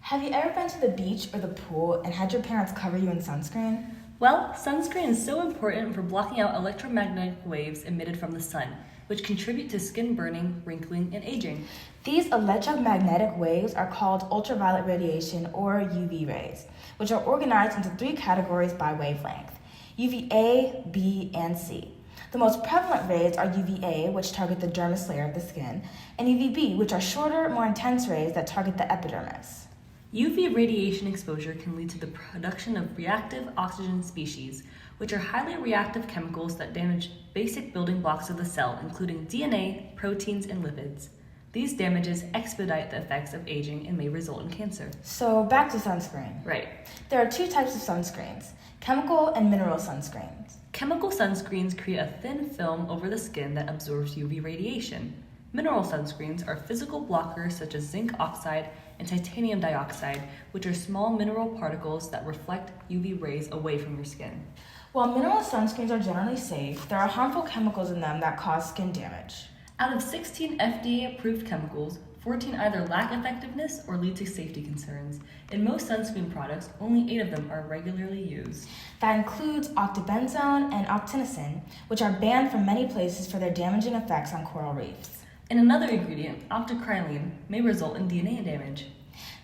Have you ever been to the beach or the pool and had your parents cover you in sunscreen? Well, sunscreen is so important for blocking out electromagnetic waves emitted from the sun, which contribute to skin burning, wrinkling, and aging. These electromagnetic waves are called ultraviolet radiation or UV rays, which are organized into three categories by wavelength: UVA, B, and C. The most prevalent rays are UVA, which target the dermis layer of the skin, and UVB, which are shorter, more intense rays that target the epidermis. UV radiation exposure can lead to the production of reactive oxygen species, which are highly reactive chemicals that damage basic building blocks of the cell, including DNA, proteins, and lipids. These damages expedite the effects of aging and may result in cancer. So back to sunscreen. Right. There are two types of sunscreens: chemical and mineral sunscreens. Chemical sunscreens create a thin film over the skin that absorbs UV radiation. Mineral sunscreens are physical blockers such as zinc oxide and titanium dioxide, which are small mineral particles that reflect UV rays away from your skin. While mineral sunscreens are generally safe, there are harmful chemicals in them that cause skin damage. Out of 16 FDA-approved chemicals, 14 either lack effectiveness or lead to safety concerns. In most sunscreen products, only 8 of them are regularly used. That includes oxybenzone and octinoxate, which are banned from many places for their damaging effects on coral reefs. And another ingredient, octinoxate, may result in DNA damage.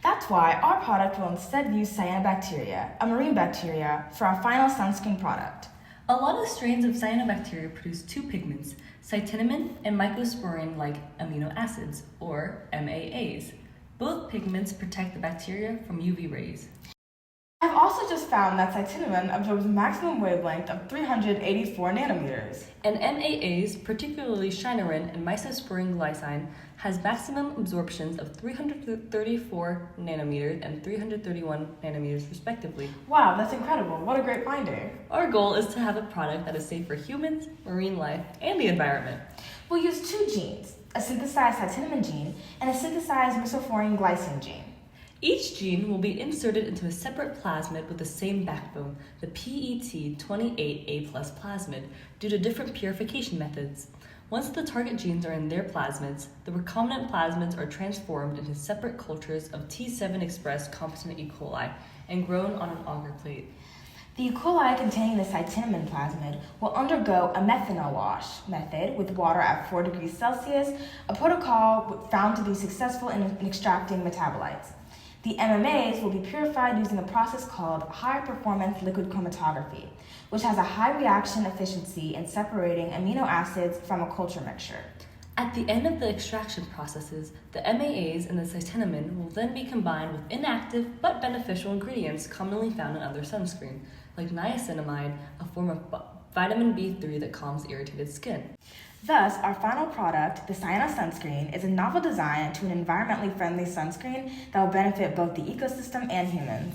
That's why our product will instead use cyanobacteria, a marine bacteria, for our final sunscreen product. A lot of strains of cyanobacteria produce 2 pigments, scytonemin and mycosporine-like amino acids, or MAAs. Both pigments protect the bacteria from UV rays. I've also just found that scytonemin absorbs maximum wavelength of 384 nanometers. And MAAs, particularly cyanobacteria and mycosporine-glycine, has maximum absorptions of 334 nanometers and 331 nanometers respectively. Wow, that's incredible. What a great finding. Our goal is to have a product that is safe for humans, marine life, and the environment. We'll use 2 genes, a synthesized scytonemin gene and a synthesized mycosporine-glycine gene. Each gene will be inserted into a separate plasmid with the same backbone, the PET28A+ plasmid, due to different purification methods. Once the target genes are in their plasmids, the recombinant plasmids are transformed into separate cultures of T7-expressed competent E. coli and grown on an agar plate. The E. coli containing the scytonemin plasmid will undergo a methanol wash method with water at 4 degrees Celsius, a protocol found to be successful in extracting metabolites. The MAAs will be purified using a process called high-performance liquid chromatography, which has a high reaction efficiency in separating amino acids from a culture mixture. At the end of the extraction processes, the MAAs and the scytonemin will then be combined with inactive but beneficial ingredients commonly found in other sunscreen, like niacinamide, a form of vitamin B3 that calms irritated skin. Thus, our final product, the cyanobacteria sunscreen, is a novel design to an environmentally friendly sunscreen that will benefit both the ecosystem and humans.